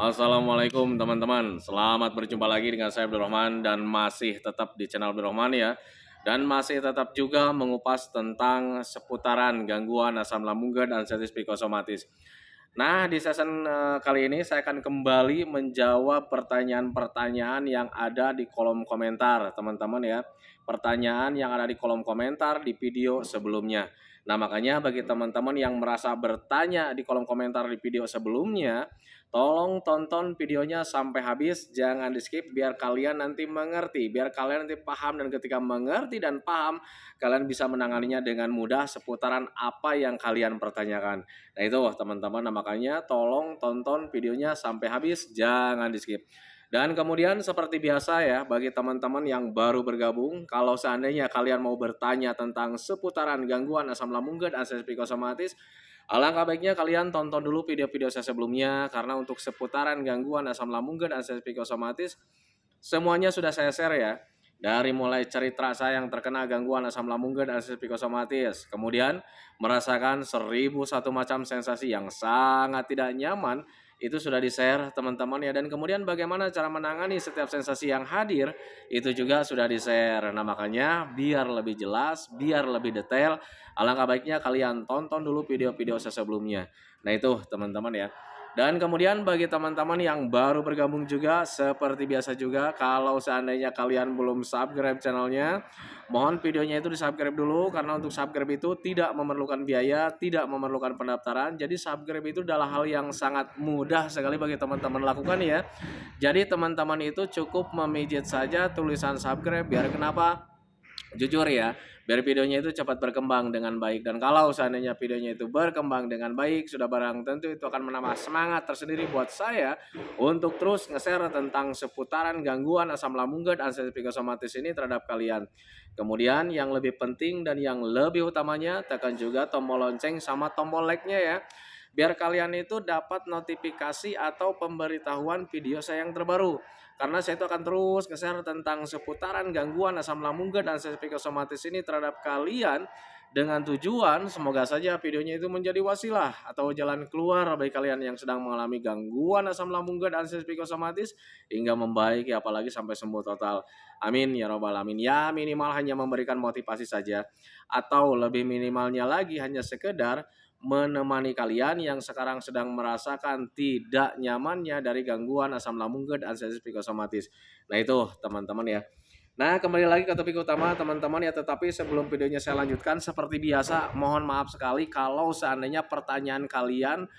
Assalamualaikum teman-teman, selamat berjumpa lagi dengan saya Abdurrahman dan masih tetap di channel Abdurrahman ya. Dan masih tetap juga mengupas tentang seputaran gangguan asam lambung dan sensitif psikosomatis. Nah, di season kali ini saya akan kembali menjawab pertanyaan-pertanyaan yang ada di kolom komentar, teman-teman ya. Pertanyaan yang ada di kolom komentar di video sebelumnya. Nah, makanya bagi teman-teman yang merasa bertanya di kolom komentar di video sebelumnya, tolong tonton videonya sampai habis, jangan di-skip biar kalian nanti mengerti, biar kalian nanti paham, dan ketika mengerti dan paham, kalian bisa menanganinya dengan mudah seputaran apa yang kalian pertanyakan. Nah itu teman-teman, nah makanya tolong tonton videonya sampai habis, jangan di-skip. Dan kemudian seperti biasa ya, bagi teman-teman yang baru bergabung, kalau seandainya kalian mau bertanya tentang seputaran gangguan asam lambung dan sensitif psikosomatis, alangkah baiknya kalian tonton dulu video-video saya sebelumnya, karena untuk seputaran gangguan asam lambung dan sensitif psikosomatis semuanya sudah saya share ya. Dari mulai cerita saya yang terkena gangguan asam lambung dan sensitif psikosomatis, kemudian merasakan 1001 macam sensasi yang sangat tidak nyaman, itu sudah di-share teman-teman ya. Dan kemudian bagaimana cara menangani setiap sensasi yang hadir, itu juga sudah di-share. Nah makanya biar lebih jelas, biar lebih detail, alangkah baiknya kalian tonton dulu video-video saya sebelumnya. Nah itu teman-teman ya. Dan kemudian bagi teman-teman yang baru bergabung juga, seperti biasa juga, kalau seandainya kalian belum subscribe channelnya, mohon videonya itu di subscribe dulu, karena untuk subscribe itu tidak memerlukan biaya, tidak memerlukan pendaftaran. Jadi subscribe itu adalah hal yang sangat mudah sekali bagi teman-teman lakukan ya. Jadi teman-teman itu cukup memijit saja tulisan subscribe, biar kenapa? Jujur ya, biar videonya itu cepat berkembang dengan baik. Dan kalau seandainya videonya itu berkembang dengan baik, sudah barang tentu itu akan menambah semangat tersendiri buat saya untuk terus nge-share tentang seputaran gangguan asam lambung dan sensitif psikosomatis ini terhadap kalian. Kemudian yang lebih penting dan yang lebih utamanya, tekan juga tombol lonceng sama tombol like-nya ya, biar kalian itu dapat notifikasi atau pemberitahuan video saya yang terbaru. Karena saya itu akan terus nge-share tentang seputaran gangguan asam lambung dan sensitif psikosomatis ini terhadap kalian, dengan tujuan semoga saja videonya itu menjadi wasilah atau jalan keluar bagi kalian yang sedang mengalami gangguan asam lambung dan sensitif psikosomatis hingga membaik ya, apalagi sampai sembuh total. Amin ya robbal alamin. Ya minimal hanya memberikan motivasi saja, atau lebih minimalnya lagi hanya sekedar menemani kalian yang sekarang sedang merasakan tidak nyamannya dari gangguan asam lambung dan sensitif psikosomatis. Nah itu teman-teman ya. Nah kembali lagi ke topik utama teman-teman ya, tetapi sebelum videonya saya lanjutkan, seperti biasa mohon maaf sekali kalau seandainya pertanyaan kalian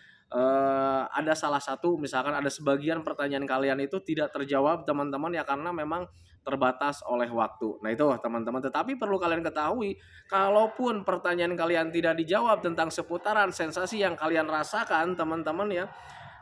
ada salah satu, misalkan ada sebagian pertanyaan kalian itu tidak terjawab teman-teman ya, karena memang terbatas oleh waktu. Nah itu teman-teman, tetapi perlu kalian ketahui, kalaupun pertanyaan kalian tidak dijawab tentang seputaran sensasi yang kalian rasakan teman-teman ya,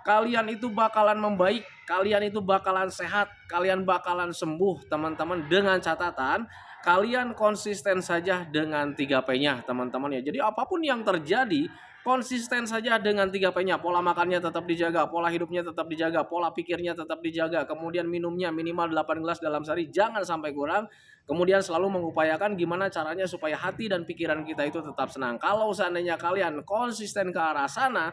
kalian itu bakalan membaik, kalian itu bakalan sehat, kalian bakalan sembuh teman-teman, dengan catatan kalian konsisten saja dengan 3P-nya teman-teman ya. Jadi apapun yang terjadi, konsisten saja dengan 3P-nya. Pola makannya tetap dijaga, pola hidupnya tetap dijaga, pola pikirnya tetap dijaga, kemudian minumnya minimal 8 gelas dalam sehari, jangan sampai kurang. Kemudian selalu mengupayakan gimana caranya supaya hati dan pikiran kita itu tetap senang. Kalau seandainya kalian konsisten ke arah sana,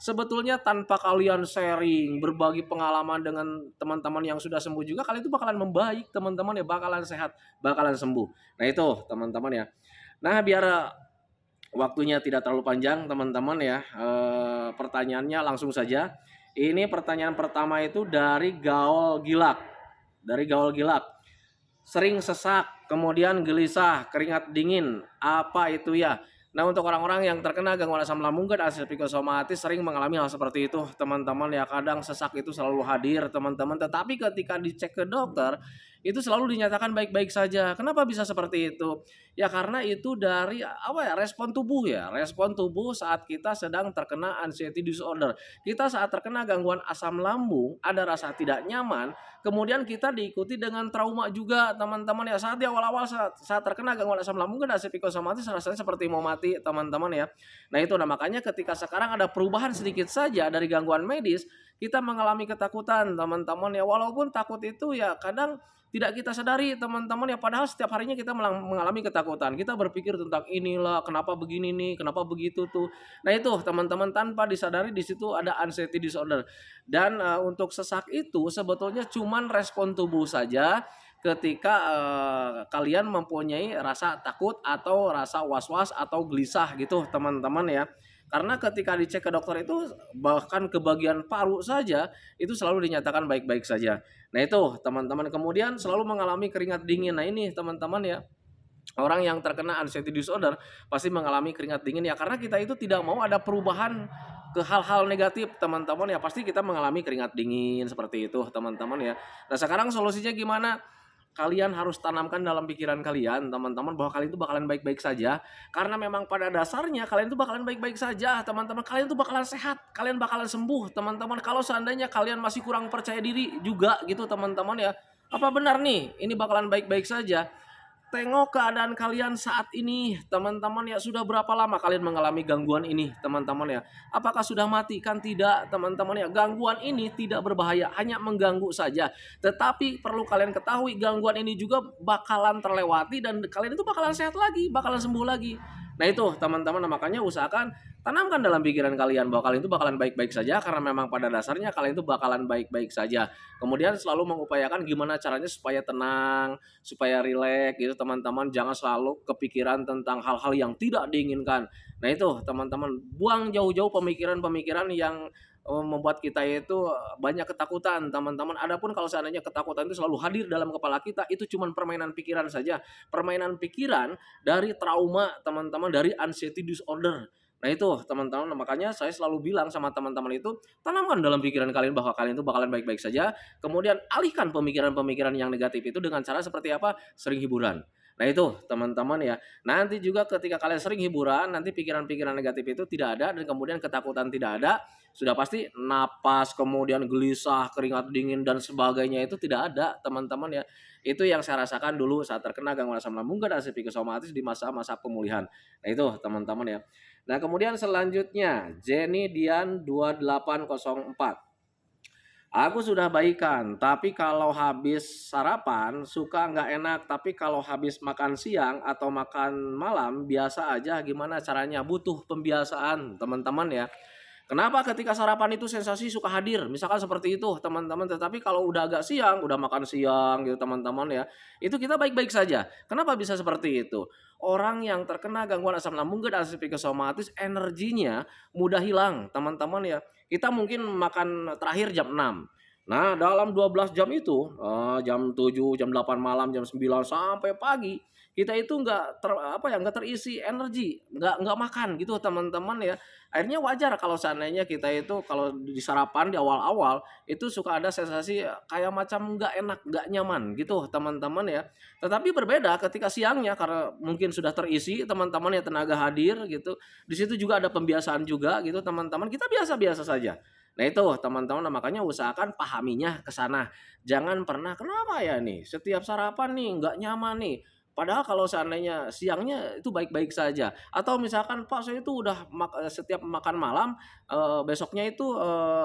sebetulnya tanpa kalian sharing, berbagi pengalaman dengan teman-teman yang sudah sembuh juga, kalian itu bakalan membaik teman-teman ya, bakalan sehat, bakalan sembuh. Nah itu teman-teman ya. Nah biar waktunya tidak terlalu panjang teman-teman ya, pertanyaannya langsung saja. Ini pertanyaan pertama itu dari Gaul Gilak. Dari Gaul Gilak. Sering sesak, kemudian gelisah, keringat dingin. Apa itu ya? Nah untuk orang-orang yang terkena gangguan asam lambung dan sensitif psikosomatis sering mengalami hal seperti itu teman-teman ya. Kadang sesak itu selalu hadir teman-teman, tetapi ketika dicek ke dokter itu selalu dinyatakan baik-baik saja. Kenapa bisa seperti itu? Ya karena itu dari apa ya, respon tubuh ya. Respon tubuh saat kita sedang terkena anxiety disorder. Kita saat terkena gangguan asam lambung ada rasa tidak nyaman, kemudian kita diikuti dengan trauma juga teman-teman ya. Saat di awal-awal saat terkena gangguan asam lambung dan sensitif psikosomatis rasanya seperti mau mati teman-teman ya. Nah itu, nah makanya ketika sekarang ada perubahan sedikit saja dari gangguan medis, kita mengalami ketakutan teman-teman ya. Walaupun takut itu ya kadang tidak kita sadari teman-teman ya, padahal setiap harinya kita mengalami ketakutan. Kita berpikir tentang inilah, kenapa begini nih, kenapa begitu tuh. Nah itu teman-teman, tanpa disadari di situ ada anxiety disorder. Dan untuk sesak itu sebetulnya cuman respon tubuh saja ketika kalian mempunyai rasa takut atau rasa was-was atau gelisah gitu teman-teman ya. Karena ketika dicek ke dokter itu bahkan ke bagian paru saja itu selalu dinyatakan baik-baik saja. Nah itu teman-teman, kemudian selalu mengalami keringat dingin. Nah ini teman-teman ya, orang yang terkena anxiety disorder pasti mengalami keringat dingin ya, karena kita itu tidak mau ada perubahan ke hal-hal negatif teman-teman ya, pasti kita mengalami keringat dingin seperti itu teman-teman ya. Nah sekarang solusinya gimana? Kalian harus tanamkan dalam pikiran kalian teman-teman bahwa kalian itu bakalan baik-baik saja, karena memang pada dasarnya kalian itu bakalan baik-baik saja teman-teman. Kalian itu bakalan sehat, kalian bakalan sembuh teman-teman. Kalau seandainya kalian masih kurang percaya diri juga gitu teman-teman ya, apa benar nih ini bakalan baik-baik saja? Tengok keadaan kalian saat ini teman-teman ya, sudah berapa lama kalian mengalami gangguan ini teman-teman ya. Apakah sudah mati? Kan tidak teman-teman ya. Gangguan ini tidak berbahaya, hanya mengganggu saja. Tetapi perlu kalian ketahui, gangguan ini juga bakalan terlewati dan kalian itu bakalan sehat lagi, bakalan sembuh lagi. Nah itu teman-teman, makanya usahakan tanamkan dalam pikiran kalian bahwa kalian itu bakalan baik-baik saja, karena memang pada dasarnya kalian itu bakalan baik-baik saja. Kemudian selalu mengupayakan gimana caranya supaya tenang, supaya rileks gitu teman-teman. Jangan selalu kepikiran tentang hal-hal yang tidak diinginkan. Nah itu teman-teman, buang jauh-jauh pemikiran-pemikiran yang membuat kita itu banyak ketakutan teman-teman. Adapun kalau seandainya ketakutan itu selalu hadir dalam kepala kita, itu cuma permainan pikiran saja. Permainan pikiran dari trauma teman-teman, dari anxiety disorder. Nah itu teman-teman, makanya saya selalu bilang sama teman-teman itu, tanamkan dalam pikiran kalian bahwa kalian itu bakalan baik-baik saja. Kemudian alihkan pemikiran-pemikiran yang negatif itu dengan cara seperti apa? Sering hiburan. Nah itu teman-teman ya. Nanti juga ketika kalian sering hiburan, nanti pikiran-pikiran negatif itu tidak ada dan kemudian ketakutan tidak ada. Sudah pasti napas, kemudian gelisah, keringat dingin dan sebagainya itu tidak ada teman-teman ya. Itu yang saya rasakan dulu saat terkena gangguan asam lambung dan psikosomatis di masa-masa pemulihan. Nah itu teman-teman ya. Nah kemudian selanjutnya Jenny Dian 2804. Aku sudah baikan, tapi kalau habis sarapan suka nggak enak, tapi kalau habis makan siang atau makan malam biasa aja, gimana caranya? Butuh pembiasaan teman-teman ya. Kenapa ketika sarapan itu sensasi suka hadir? Misalkan seperti itu teman-teman, tetapi kalau udah agak siang, udah makan siang gitu teman-teman ya, itu kita baik-baik saja. Kenapa bisa seperti itu? Orang yang terkena gangguan asam lambung dan psikosomatis energinya mudah hilang teman-teman ya. Kita mungkin makan terakhir jam 6. Nah dalam 12 jam itu, jam 7, jam 8 malam, jam 9 sampai pagi, kita itu nggak terisi energi, nggak makan gitu teman-teman ya. Akhirnya wajar kalau seandainya kita itu kalau di sarapan di awal-awal itu suka ada sensasi kayak macam nggak enak, nggak nyaman gitu teman-teman ya. Tetapi berbeda ketika siangnya karena mungkin sudah terisi teman-teman ya, tenaga hadir gitu. Di situ juga ada pembiasaan juga gitu teman-teman. Kita biasa-biasa saja. Nah itu teman-teman, makanya usahakan pahaminya ke sana. Jangan pernah kenapa ya nih setiap sarapan nih nggak nyaman nih. Padahal kalau seandainya siangnya itu baik-baik saja. Atau misalkan Pak saya itu udah setiap makan malam besoknya itu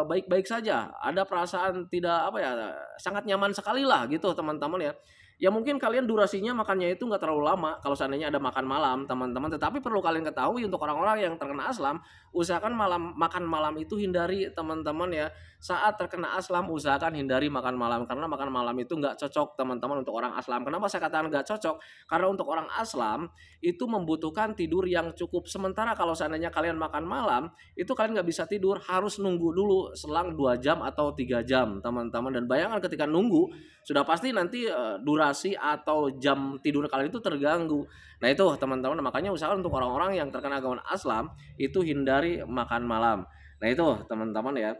baik-baik saja. Ada perasaan tidak apa ya, sangat nyaman sekali lah gitu teman-teman ya. Ya mungkin kalian durasinya makannya itu nggak terlalu lama kalau seandainya ada makan malam teman-teman. Tetapi perlu kalian ketahui untuk orang-orang yang terkena aslam, usahakan makan malam itu hindari teman-teman ya. Saat terkena aslam usahakan hindari makan malam, karena makan malam itu nggak cocok teman-teman untuk orang aslam. Kenapa saya katakan nggak cocok? Karena untuk orang aslam itu membutuhkan tidur yang cukup. Sementara kalau seandainya kalian makan malam, itu kalian nggak bisa tidur, harus nunggu dulu selang 2 jam atau 3 jam teman-teman. Dan bayangkan ketika nunggu, sudah pasti nanti durasi atau jam tidur kalian itu terganggu. Nah itu teman-teman, makanya usahakan untuk orang-orang yang terkena gangguan aslam itu hindari makan malam. Nah itu teman-teman ya.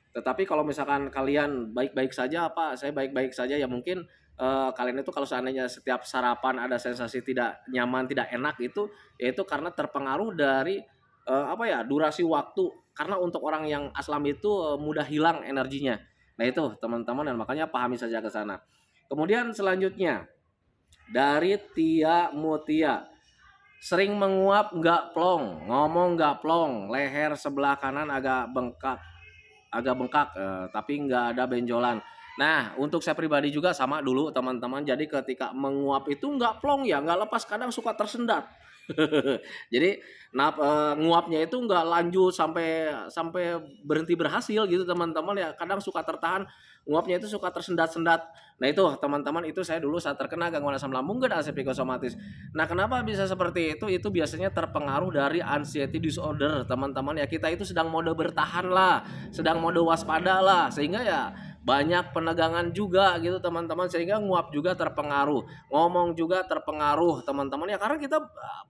Tetapi kalau misalkan kalian baik-baik saja, apa saya baik-baik saja ya, mungkin kalian itu kalau seandainya setiap sarapan ada sensasi tidak nyaman, tidak enak itu, yaitu karena terpengaruh dari durasi waktu. Karena untuk orang yang aslam itu mudah hilang energinya. Nah itu teman-teman, dan makanya pahami saja ke sana. Kemudian selanjutnya dari Tia Mutia, sering menguap nggak plong, ngomong nggak plong, leher sebelah kanan agak bengkak. agak bengkak, tapi nggak ada benjolan. Nah, untuk saya pribadi juga sama dulu teman-teman, jadi ketika menguap itu nggak plong ya, nggak lepas, kadang suka tersendat. Jadi nguapnya itu nggak lanjut sampai sampai berhenti berhasil gitu teman-teman ya, kadang suka tertahan, nguapnya itu suka tersendat-sendat. Nah itu teman-teman, itu saya dulu saat terkena gangguan asam lambung dan asam psikosomatis. Nah kenapa bisa seperti itu? Itu biasanya terpengaruh dari anxiety disorder teman-teman ya, kita itu sedang mode bertahan lah, sedang mode waspada lah, sehingga ya banyak penegangan juga gitu teman-teman, sehingga nguap juga terpengaruh, ngomong juga terpengaruh teman-teman ya, karena kita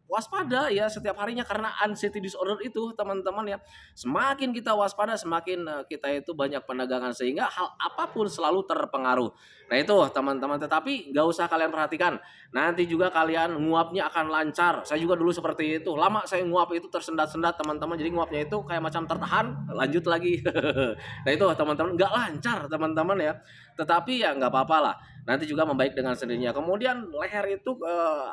waspada ya setiap harinya karena anxiety disorder itu teman-teman ya. Semakin kita waspada, semakin kita itu banyak penegangan, sehingga hal apapun selalu terpengaruh. Nah itu teman-teman, tetapi nggak usah kalian perhatikan, nanti juga kalian nguapnya akan lancar. Saya juga dulu seperti itu, lama saya nguap itu tersendat-sendat teman-teman, jadi nguapnya itu kayak macam tertahan, lanjut lagi. Nah itu teman-teman, nggak lancar teman-teman ya, tetapi ya nggak apa-apa lah, nanti juga membaik dengan sendirinya. Kemudian leher itu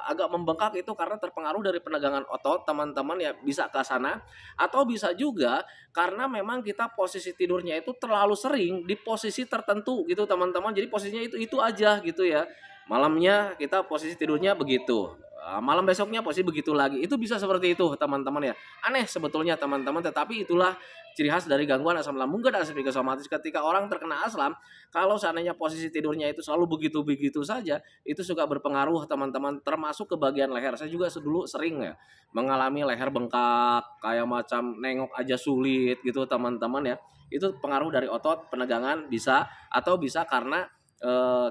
agak membengkak itu karena terpengaruh dari penegangan otot teman-teman ya, bisa ke sana, atau bisa juga karena memang kita posisi tidurnya itu terlalu sering di posisi tertentu gitu teman-teman, jadi posisinya itu aja gitu ya. Malamnya kita posisi tidurnya begitu, malam besoknya posisi begitu lagi, itu bisa seperti itu teman-teman ya. Aneh sebetulnya teman-teman, tetapi itulah ciri khas dari gangguan asam lambung dan asam psikosomatis. Ketika orang terkena asam, kalau seandainya posisi tidurnya itu selalu begitu-begitu saja, itu suka berpengaruh teman-teman, termasuk ke bagian leher. Saya juga dulu sering ya mengalami leher bengkak, kayak macam nengok aja sulit gitu teman-teman ya. Itu pengaruh dari otot, penegangan bisa, atau bisa karena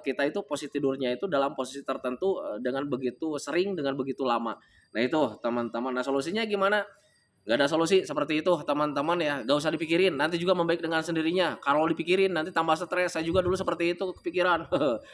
kita itu posisi tidurnya itu dalam posisi tertentu dengan begitu sering, dengan begitu lama. Nah itu teman-teman. Nah solusinya gimana? Nggak ada solusi seperti itu teman-teman ya, nggak usah dipikirin, nanti juga membaik dengan sendirinya. Kalau dipikirin nanti tambah stres, saya juga dulu seperti itu, kepikiran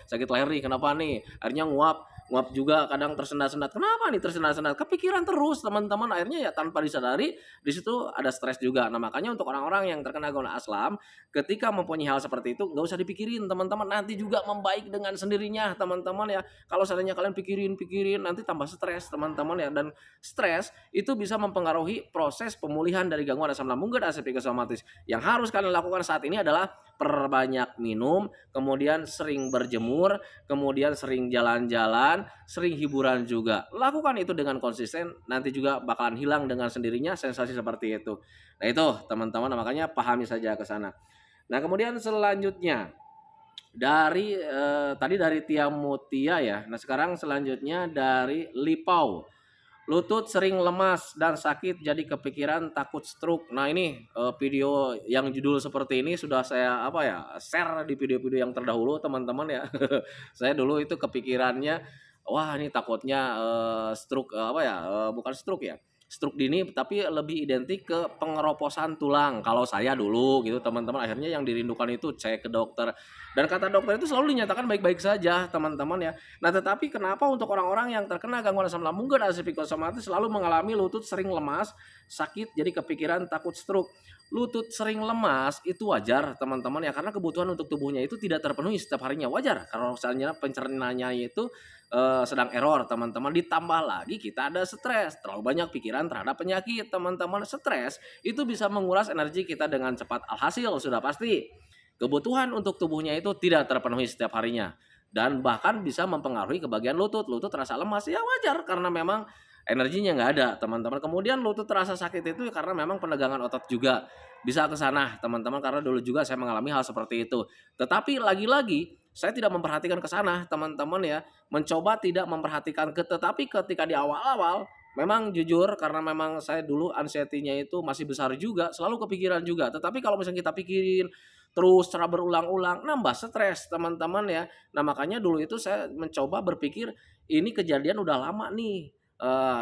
sakit leher nih, kenapa nih, akhirnya nguap nguap juga, kadang tersendat-sendat, kenapa nih tersendat-sendat, kepikiran terus teman-teman, akhirnya ya tanpa disadari di situ ada stres juga. Nah makanya untuk orang-orang yang terkena gangguan asam, ketika mempunyai hal seperti itu nggak usah dipikirin teman-teman, nanti juga membaik dengan sendirinya teman-teman ya. Kalau seandainya kalian pikirin nanti tambah stres teman-teman ya, dan stres itu bisa mempengaruhi proses pemulihan dari gangguan asam lambung dan asam psikosomatis. Yang harus kalian lakukan saat ini adalah perbanyak minum, kemudian sering berjemur, kemudian sering jalan-jalan, sering hiburan juga. Lakukan itu dengan konsisten, nanti juga bakalan hilang dengan sendirinya sensasi seperti itu. Nah itu teman-teman, makanya pahami saja ke sana. Nah kemudian selanjutnya dari tadi dari Tia Mutia ya. Nah sekarang selanjutnya dari Lipau. Lutut sering lemas dan sakit, jadi kepikiran takut stroke. Nah ini video yang judul seperti ini sudah saya share di video-video yang terdahulu teman-teman ya. Saya dulu itu kepikirannya, wah ini takutnya stroke, bukan stroke ya, stroke dini, tapi lebih identik ke pengeroposan tulang. Kalau saya dulu gitu teman-teman, akhirnya yang dirindukan itu cek ke dokter. Dan kata dokter itu selalu dinyatakan baik-baik saja teman-teman ya. Nah tetapi kenapa untuk orang-orang yang terkena gangguan asam lambung dan asam psikosomatis selalu mengalami lutut sering lemas, sakit, jadi kepikiran takut stroke. Lutut sering lemas itu wajar teman-teman ya, karena kebutuhan untuk tubuhnya itu tidak terpenuhi setiap harinya, wajar. Kalau misalnya pencernaannya itu sedang error teman-teman, ditambah lagi kita ada stres, terlalu banyak pikiran terhadap penyakit teman-teman. Stres itu bisa menguras energi kita dengan cepat, alhasil sudah pasti kebutuhan untuk tubuhnya itu tidak terpenuhi setiap harinya, dan bahkan bisa mempengaruhi ke bagian lutut. Lutut terasa lemas ya wajar, karena memang energinya nggak ada teman-teman. Kemudian lutut terasa sakit itu karena memang penegangan otot juga bisa ke sana teman-teman, karena dulu juga saya mengalami hal seperti itu. Tetapi lagi-lagi saya tidak memperhatikan ke sana teman-teman ya, mencoba tidak memperhatikan tetapi ketika di awal-awal memang jujur, karena memang saya dulu anxiety-nya itu masih besar juga, selalu kepikiran juga. Tetapi kalau misalnya kita pikirin terus secara berulang-ulang, nambah stres teman-teman ya. Nah makanya dulu itu saya mencoba berpikir ini kejadian udah lama nih,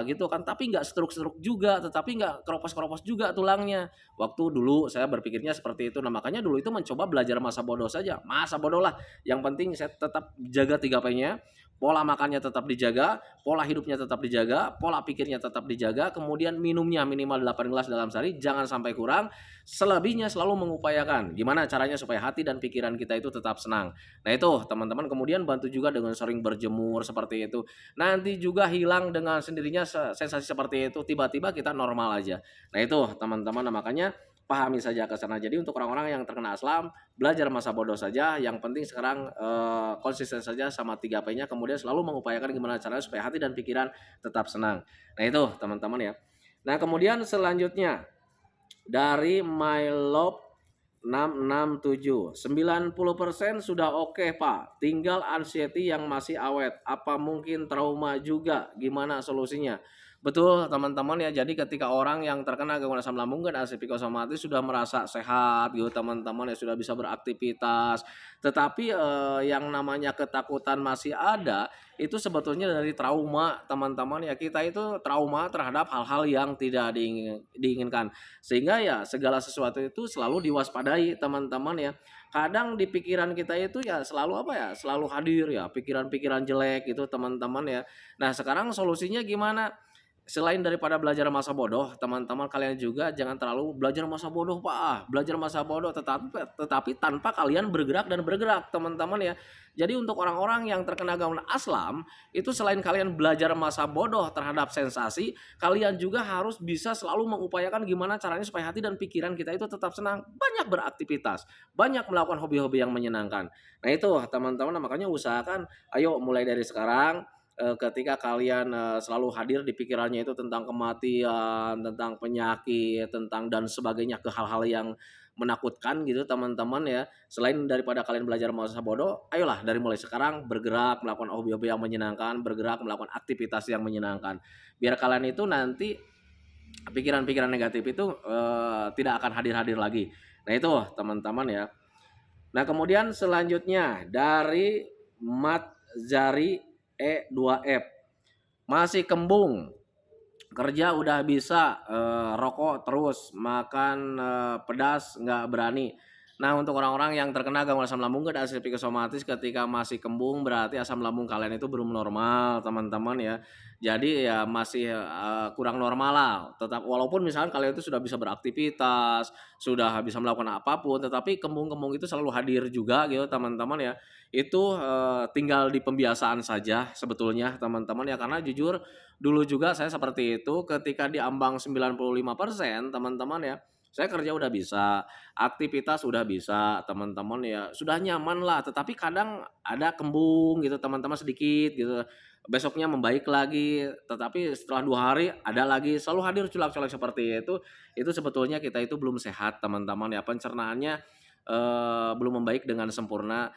gitu kan, tapi nggak stroke-stroke juga, tetapi nggak keropos-keropos juga tulangnya. Waktu dulu saya berpikirnya seperti itu. Nah makanya dulu itu mencoba belajar masa bodoh saja, masa bodoh lah. Yang penting saya tetap jaga 3P-nya, pola makannya tetap dijaga, pola hidupnya tetap dijaga, pola pikirnya tetap dijaga, kemudian minumnya minimal 8 gelas dalam sehari, jangan sampai kurang. Selebihnya selalu mengupayakan gimana caranya supaya hati dan pikiran kita itu tetap senang. Nah itu teman-teman, kemudian bantu juga dengan sering berjemur seperti itu. Nanti juga hilang dengan sendirinya sensasi seperti itu, tiba-tiba kita normal aja. Nah itu teman-teman, nah makanya pahami saja ke sana. Jadi untuk orang-orang yang terkena aslam, belajar masa bodoh saja, yang penting sekarang, konsisten saja sama 3P-nya, kemudian selalu mengupayakan gimana caranya supaya hati dan pikiran tetap senang. Nah itu teman-teman ya. Nah kemudian selanjutnya dari MyLove 667, 90% sudah oke Pak, tinggal anxiety yang masih awet, apa mungkin trauma juga, gimana solusinya? Betul teman-teman ya, jadi ketika orang yang terkena gangguan asam lambung dan asam psikosomatis sudah merasa sehat gitu teman-teman ya, sudah bisa beraktivitas, tetapi yang namanya ketakutan masih ada, itu sebetulnya dari trauma teman-teman ya, kita itu trauma terhadap hal-hal yang tidak diinginkan. Sehingga ya segala sesuatu itu selalu diwaspadai teman-teman ya. Kadang di pikiran kita itu ya selalu apa ya, selalu hadir ya pikiran-pikiran jelek gitu teman-teman ya. Nah sekarang solusinya gimana? Selain daripada belajar masa bodoh, teman-teman kalian juga jangan terlalu belajar masa bodoh Pak, belajar masa bodoh tetapi tanpa kalian bergerak dan bergerak teman-teman ya. Jadi untuk orang-orang yang terkena gangguan aslam, itu selain kalian belajar masa bodoh terhadap sensasi, kalian juga harus bisa selalu mengupayakan gimana caranya supaya hati dan pikiran kita itu tetap senang, banyak beraktivitas, banyak melakukan hobi-hobi yang menyenangkan. Nah itu teman-teman makanya usahakan ayo mulai dari sekarang ketika kalian selalu hadir di pikirannya itu tentang kematian, tentang penyakit, tentang dan sebagainya ke hal-hal yang menakutkan gitu teman-teman ya. Selain daripada kalian belajar masa bodoh, ayolah dari mulai sekarang bergerak melakukan hobi-hobi yang menyenangkan, bergerak melakukan aktivitas yang menyenangkan. Biar kalian itu nanti pikiran-pikiran negatif itu tidak akan hadir-hadir lagi. Nah itu teman-teman ya. Nah kemudian selanjutnya dari Mat Zari E2F, masih kembung, kerja udah bisa, rokok terus, makan pedas nggak berani. Nah untuk orang-orang yang terkena gangguan asam lambung dan asam psikosomatis ketika masih kembung berarti asam lambung kalian itu belum normal teman-teman ya. Jadi ya masih kurang normal lah. Tetap walaupun misalkan kalian itu sudah bisa beraktivitas, sudah bisa melakukan apapun, tetapi kembung-kembung itu selalu hadir juga gitu teman-teman ya. Itu tinggal di pembiasaan saja sebetulnya teman-teman ya, karena jujur dulu juga saya seperti itu ketika di ambang 95% teman-teman ya. Saya kerja udah bisa, aktivitas udah bisa, teman-teman ya, sudah nyaman lah, tetapi kadang ada kembung gitu teman-teman sedikit gitu. Besoknya membaik lagi, tetapi setelah 2 hari ada lagi, selalu hadir colak-colak seperti itu. Itu sebetulnya kita itu belum sehat teman-teman ya, pencernaannya belum membaik dengan sempurna.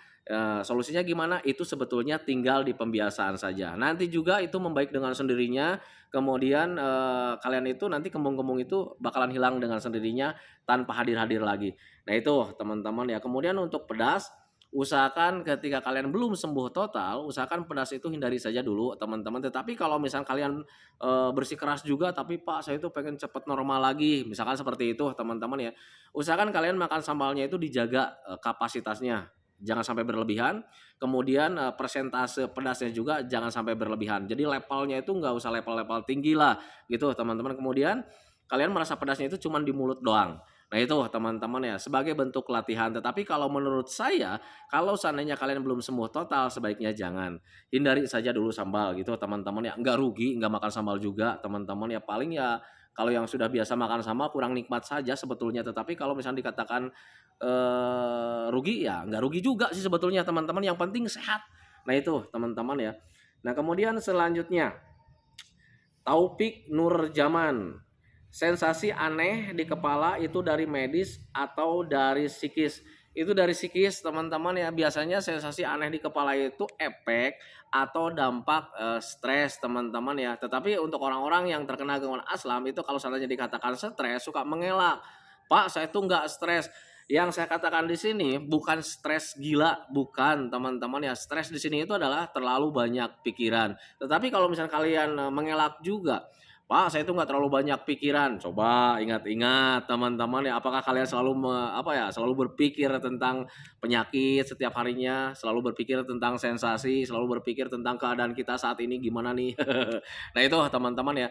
Solusinya gimana? Itu sebetulnya tinggal di pembiasaan saja. Nanti juga itu membaik dengan sendirinya. Kemudian kalian itu nanti kembung-kembung itu bakalan hilang dengan sendirinya tanpa hadir-hadir lagi. Nah itu teman-teman ya. Kemudian untuk pedas, usahakan ketika kalian belum sembuh total, usahakan pedas itu hindari saja dulu teman-teman. Tetapi kalau misalnya kalian bersikeras juga, tapi Pak saya itu pengen cepat normal lagi, misalkan seperti itu teman-teman ya. Usahakan kalian makan sambalnya itu dijaga kapasitasnya, jangan sampai berlebihan. Kemudian persentase pedasnya juga jangan sampai berlebihan. Jadi levelnya itu nggak usah level-level tinggi lah gitu teman-teman. Kemudian kalian merasa pedasnya itu cuma di mulut doang. Nah itu teman-teman ya sebagai bentuk latihan. Tetapi kalau menurut saya kalau seandainya kalian belum sembuh total sebaiknya jangan. Hindari saja dulu sambal gitu teman-teman ya. Nggak rugi nggak makan sambal juga teman-teman ya. Paling ya kalau yang sudah biasa makan sambal kurang nikmat saja sebetulnya. Tetapi kalau misalnya dikatakan rugi ya nggak rugi juga sih sebetulnya teman-teman, yang penting sehat. Nah itu teman-teman ya. Nah kemudian selanjutnya Taufik Nurjaman, sensasi aneh di kepala itu dari medis atau dari psikis? Itu dari psikis teman-teman ya, biasanya sensasi aneh di kepala itu efek atau dampak stres teman-teman ya. Tetapi untuk orang-orang yang terkena gangguan aslam itu kalau seandainya dikatakan stres suka mengelak. Pak saya tuh nggak stres. Yang saya katakan di sini bukan stres gila, bukan teman-teman ya. Stres di sini itu adalah terlalu banyak pikiran. Tetapi kalau misalnya kalian mengelak juga, Pak, saya itu nggak terlalu banyak pikiran. Coba ingat-ingat teman-teman ya, apakah kalian selalu selalu berpikir tentang penyakit setiap harinya, selalu berpikir tentang sensasi, selalu berpikir tentang keadaan kita saat ini gimana nih. Nah itu teman-teman ya.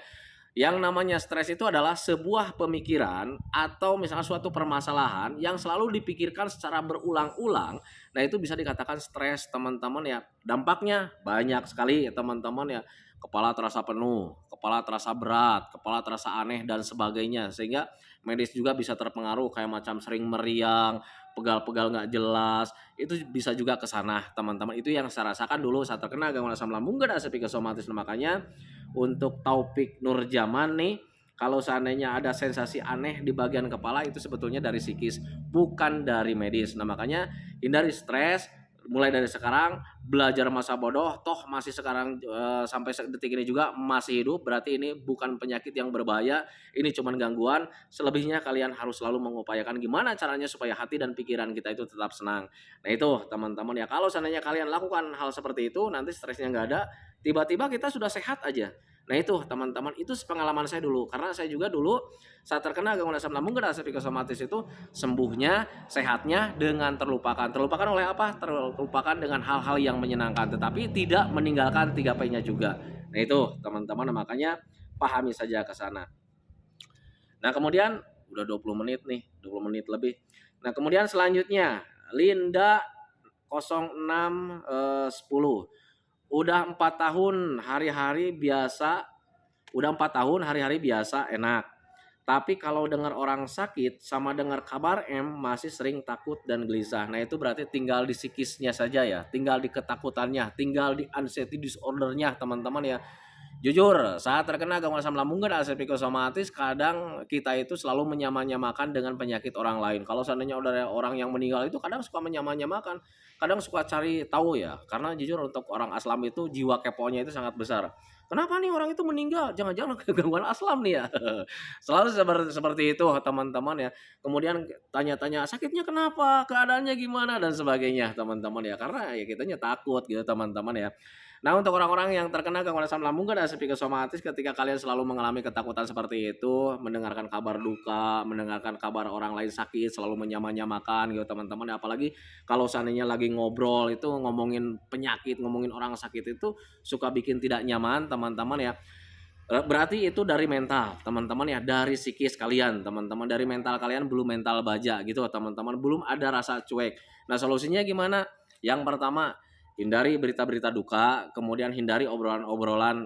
Yang namanya stres itu adalah sebuah pemikiran atau misalnya suatu permasalahan yang selalu dipikirkan secara berulang-ulang. Nah, itu bisa dikatakan stres, teman-teman ya. Dampaknya banyak sekali ya, teman-teman ya. Kepala terasa penuh, kepala terasa berat, kepala terasa aneh dan sebagainya. Sehingga medis juga bisa terpengaruh kayak macam sering meriang, pegal-pegal nggak jelas, itu bisa juga ke sana teman-teman. Itu yang saya rasakan dulu saat terkena gangguan asam lambung dan asam psikosomatis. Nah, makanya untuk Taufik Nurjaman nih, kalau seandainya ada sensasi aneh di bagian kepala itu sebetulnya dari psikis, bukan dari medis. Nah, makanya hindari stres, mulai dari sekarang belajar masa bodoh, toh masih sekarang sampai detik ini juga masih hidup, berarti ini bukan penyakit yang berbahaya, ini cuman gangguan. Selebihnya kalian harus selalu mengupayakan gimana caranya supaya hati dan pikiran kita itu tetap senang. Nah itu teman-teman ya, kalau seandainya kalian lakukan hal seperti itu, nanti stresnya nggak ada, tiba-tiba kita sudah sehat aja. Nah itu teman-teman, itu pengalaman saya dulu, karena saya juga dulu saat terkena gangguan asam lambung dan asam psikosomatis itu sembuhnya, sehatnya dengan terlupakan. Terlupakan oleh apa? Terlupakan dengan hal-hal yang menyenangkan, tetapi tidak meninggalkan 3P-nya juga. Nah itu teman-teman, makanya pahami saja ke sana. Nah kemudian udah 20 menit nih, 20 menit lebih. Nah kemudian selanjutnya Linda 0610. Udah 4 tahun hari-hari biasa, udah 4 tahun hari-hari biasa enak. Tapi kalau dengar orang sakit sama dengar kabar M masih sering takut dan gelisah. Nah itu berarti tinggal di psikisnya saja ya, tinggal di ketakutannya, tinggal di anxiety disordernya teman-teman ya. Jujur, saat terkena gangguan asam lambung dan asam psikosomatis, kadang kita itu selalu menyamakan dengan penyakit orang lain. Kalau seandainya ada orang yang meninggal itu kadang suka menyamakan, kadang suka cari tahu ya. Karena jujur untuk orang aslam itu jiwa keponya itu sangat besar. Kenapa nih orang itu meninggal? Jangan-jangan gangguan aslam nih ya. Selalu seperti itu teman-teman ya. Kemudian tanya-tanya sakitnya kenapa, keadaannya gimana dan sebagainya teman-teman ya. Karena ya kitanya takut gitu teman-teman ya. Nah untuk orang-orang yang terkena gangguan asam lambung dan asam psikosomatis, ketika kalian selalu mengalami ketakutan seperti itu, mendengarkan kabar duka, mendengarkan kabar orang lain sakit, selalu menyamakan gitu teman-teman. Apalagi kalau seandainya lagi ngobrol itu ngomongin penyakit, ngomongin orang sakit itu suka bikin tidak nyaman teman-teman ya. Berarti itu dari mental teman-teman ya, dari psikis kalian teman-teman, dari mental kalian belum mental baja gitu teman-teman, belum ada rasa cuek. Nah solusinya gimana? Yang pertama, hindari berita-berita duka, kemudian hindari obrolan-obrolan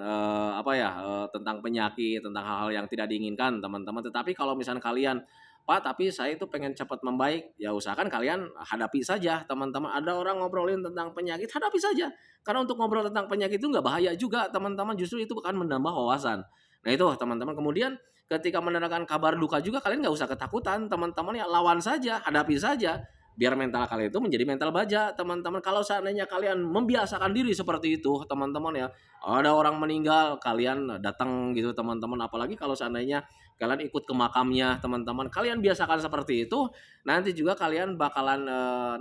tentang penyakit, tentang hal-hal yang tidak diinginkan teman-teman. Tetapi kalau misalnya kalian, Pak, tapi saya itu pengen cepat membaik, ya usahakan kalian hadapi saja teman-teman. Ada orang ngobrolin tentang penyakit, hadapi saja. Karena untuk ngobrol tentang penyakit itu nggak bahaya juga teman-teman, justru itu akan menambah wawasan. Nah itu teman-teman, kemudian ketika mendengarkan kabar duka juga kalian nggak usah ketakutan teman-teman ya, lawan saja, hadapi saja. Biar mental kalian itu menjadi mental baja teman-teman. Kalau seandainya kalian membiasakan diri seperti itu teman-teman ya, ada orang meninggal kalian datang gitu teman-teman, apalagi kalau seandainya kalian ikut ke makamnya teman-teman, kalian biasakan seperti itu, nanti juga kalian bakalan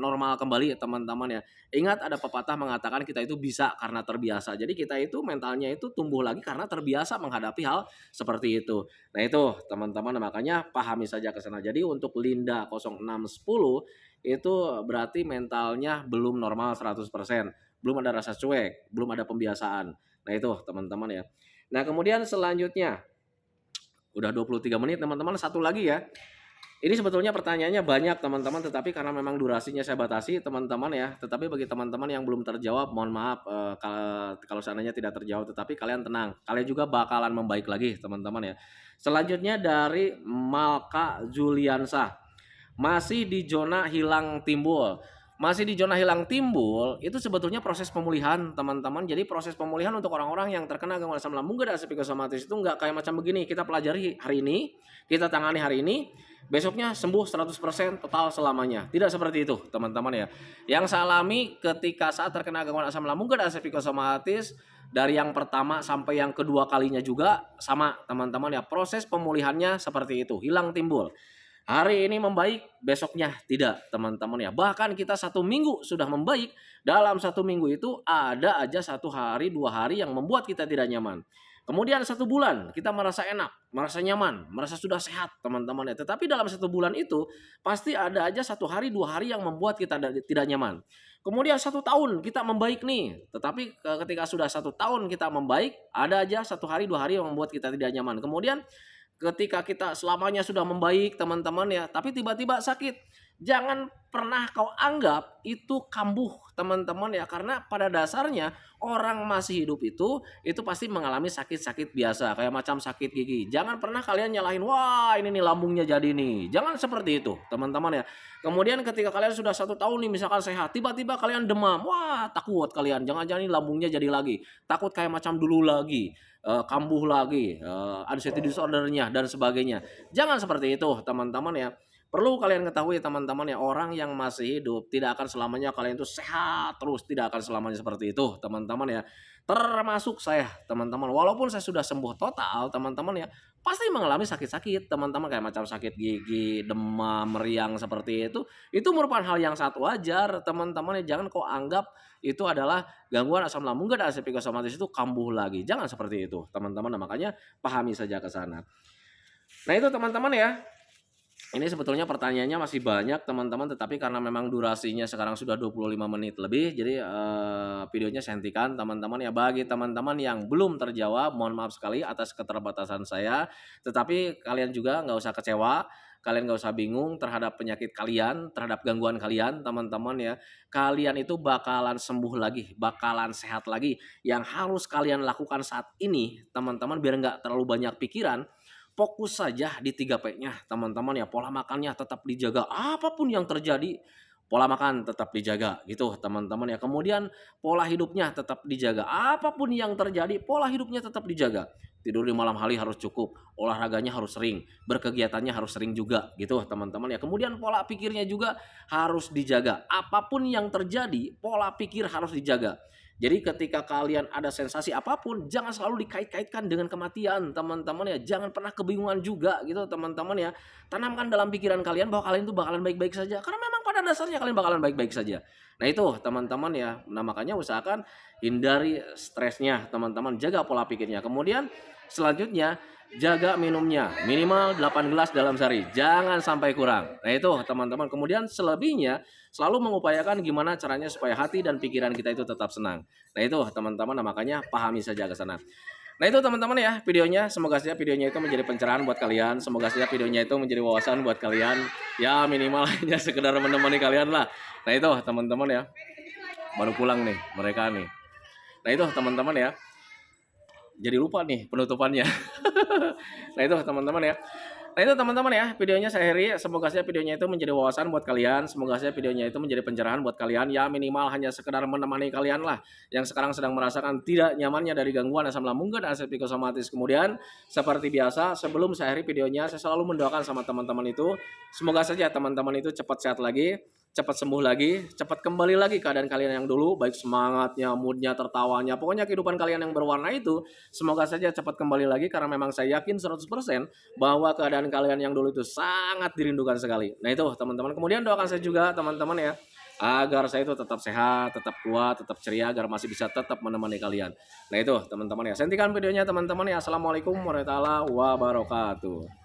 normal kembali teman-teman ya. Ingat ada pepatah mengatakan kita itu bisa karena terbiasa, jadi kita itu mentalnya itu tumbuh lagi karena terbiasa menghadapi hal seperti itu. Nah itu teman-teman, makanya pahami saja ke sana. Jadi untuk Linda 0610 itu berarti mentalnya belum normal 100%, belum ada rasa cuek, belum ada pembiasaan. Nah itu teman-teman ya. Nah kemudian selanjutnya, udah 23 menit teman-teman, satu lagi ya. Ini sebetulnya pertanyaannya banyak teman-teman, tetapi karena memang durasinya saya batasi teman-teman ya. Tetapi bagi teman-teman yang belum terjawab, mohon maaf kalau seandainya tidak terjawab, tetapi kalian tenang, kalian juga bakalan membaik lagi teman-teman ya. Selanjutnya dari Malka Juliansa, masih di zona hilang timbul. Masih di zona hilang timbul itu sebetulnya proses pemulihan teman-teman. Jadi proses pemulihan untuk orang-orang yang terkena gangguan asam lambung dan asam psikosomatis itu nggak kayak macam begini, kita pelajari hari ini, kita tangani hari ini, besoknya sembuh 100% total selamanya. Tidak seperti itu teman-teman ya. Yang saya alami ketika saat terkena gangguan asam lambung dan asam psikosomatis, dari yang pertama sampai yang kedua kalinya juga sama teman-teman ya, proses pemulihannya seperti itu, hilang timbul. Hari ini membaik, besoknya tidak teman-teman ya. Bahkan kita 1 minggu sudah membaik, dalam 1 minggu itu ada aja 1 hari 2 hari yang membuat kita tidak nyaman. Kemudian 1 bulan kita merasa enak, merasa nyaman, merasa sudah sehat teman-teman ya. Tetapi dalam 1 bulan itu pasti ada aja 1 hari 2 hari yang membuat kita tidak nyaman. Kemudian 1 tahun kita membaik nih, tetapi ketika sudah 1 tahun kita membaik, ada aja 1 hari 2 hari yang membuat kita tidak nyaman. Kemudian ketika kita selamanya sudah membaik teman-teman ya, tapi tiba-tiba sakit. Jangan pernah kau anggap itu kambuh, teman-teman ya, karena pada dasarnya orang masih hidup itu pasti mengalami sakit-sakit biasa kayak macam sakit gigi. Jangan pernah kalian nyalahin, wah ini nih lambungnya jadi nih. Jangan seperti itu, teman-teman ya. Kemudian ketika kalian sudah 1 tahun nih misalkan sehat, tiba-tiba kalian demam, wah takut kalian. Jangan-jangan ini lambungnya jadi lagi. Takut kayak macam dulu lagi, kambuh lagi, anxiety disordernya dan sebagainya. Jangan seperti itu, teman-teman ya. Perlu kalian ketahui teman-teman ya, orang yang masih hidup tidak akan selamanya kalian itu sehat terus, tidak akan selamanya seperti itu, teman-teman ya. Termasuk saya, teman-teman. Walaupun saya sudah sembuh total, teman-teman ya, pasti mengalami sakit-sakit, teman-teman, kayak macam sakit gigi, demam, meriang seperti itu. Itu merupakan hal yang sangat wajar, teman-teman ya. Jangan kau anggap itu adalah gangguan asam lambung dan asam psikosomatis itu kambuh lagi. Jangan seperti itu, teman-teman. Nah, makanya pahami saja ke sana. Nah, itu teman-teman ya. Ini sebetulnya pertanyaannya masih banyak teman-teman, tetapi karena memang durasinya sekarang sudah 25 menit lebih, jadi videonya saya hentikan teman-teman ya. Bagi teman-teman yang belum terjawab, mohon maaf sekali atas keterbatasan saya, tetapi kalian juga nggak usah kecewa, kalian nggak usah bingung terhadap penyakit kalian, terhadap gangguan kalian, teman-teman ya. Kalian itu bakalan sembuh lagi, bakalan sehat lagi. Yang harus kalian lakukan saat ini, teman-teman, biar nggak terlalu banyak pikiran, fokus saja di 3P-nya, teman-teman ya. Pola makannya tetap dijaga, apapun yang terjadi, pola makan tetap dijaga gitu, teman-teman ya. Kemudian pola hidupnya tetap dijaga, apapun yang terjadi, pola hidupnya tetap dijaga. Tidur di malam hari harus cukup, olahraganya harus sering, berkegiatannya harus sering juga gitu, teman-teman ya. Kemudian pola pikirnya juga harus dijaga. Apapun yang terjadi, pola pikir harus dijaga. Jadi ketika kalian ada sensasi apapun, jangan selalu dikait-kaitkan dengan kematian, teman-teman ya. Jangan pernah kebingungan juga gitu, teman-teman ya. Tanamkan dalam pikiran kalian bahwa kalian itu bakalan baik-baik saja, karena memang pada dasarnya kalian bakalan baik-baik saja. Nah itu teman-teman ya. Nah makanya usahakan hindari stresnya, teman-teman. Jaga pola pikirnya. Kemudian selanjutnya, jaga minumnya, minimal 8 gelas dalam sehari, jangan sampai kurang. Nah itu teman-teman. Kemudian selebihnya selalu mengupayakan gimana caranya supaya hati dan pikiran kita itu tetap senang. Nah itu teman-teman, nah, makanya pahami saja ke sana. Nah itu teman-teman ya videonya, semoga saja videonya itu menjadi pencerahan buat kalian, semoga saja videonya itu menjadi wawasan buat kalian, ya minimal hanya sekedar menemani kalian lah. Nah itu teman-teman ya, baru pulang nih mereka nih. Nah itu teman-teman ya, jadi lupa nih penutupannya. Nah itu teman-teman ya. Nah itu teman-teman ya, videonya saya akhiri. Semoga saja videonya itu menjadi wawasan buat kalian. Semoga saja videonya itu menjadi pencerahan buat kalian. Ya minimal hanya sekedar menemani kalian lah, yang sekarang sedang merasakan tidak nyamannya dari gangguan asam lambung dan asam psikosomatis. Kemudian seperti biasa, sebelum saya akhiri videonya, saya selalu mendoakan sama teman-teman itu, semoga saja teman-teman itu cepat sehat lagi, cepat sembuh lagi, cepat kembali lagi keadaan kalian yang dulu, baik semangatnya, moodnya, tertawanya, pokoknya kehidupan kalian yang berwarna itu, semoga saja cepat kembali lagi, karena memang saya yakin 100% bahwa keadaan kalian yang dulu itu sangat dirindukan sekali. Nah itu teman-teman. Kemudian doakan saya juga teman-teman ya, agar saya itu tetap sehat, tetap kuat, tetap ceria, agar masih bisa tetap menemani kalian. Nah itu teman-teman ya. Saya hentikan videonya teman-teman ya. Assalamualaikum warahmatullahi wabarakatuh.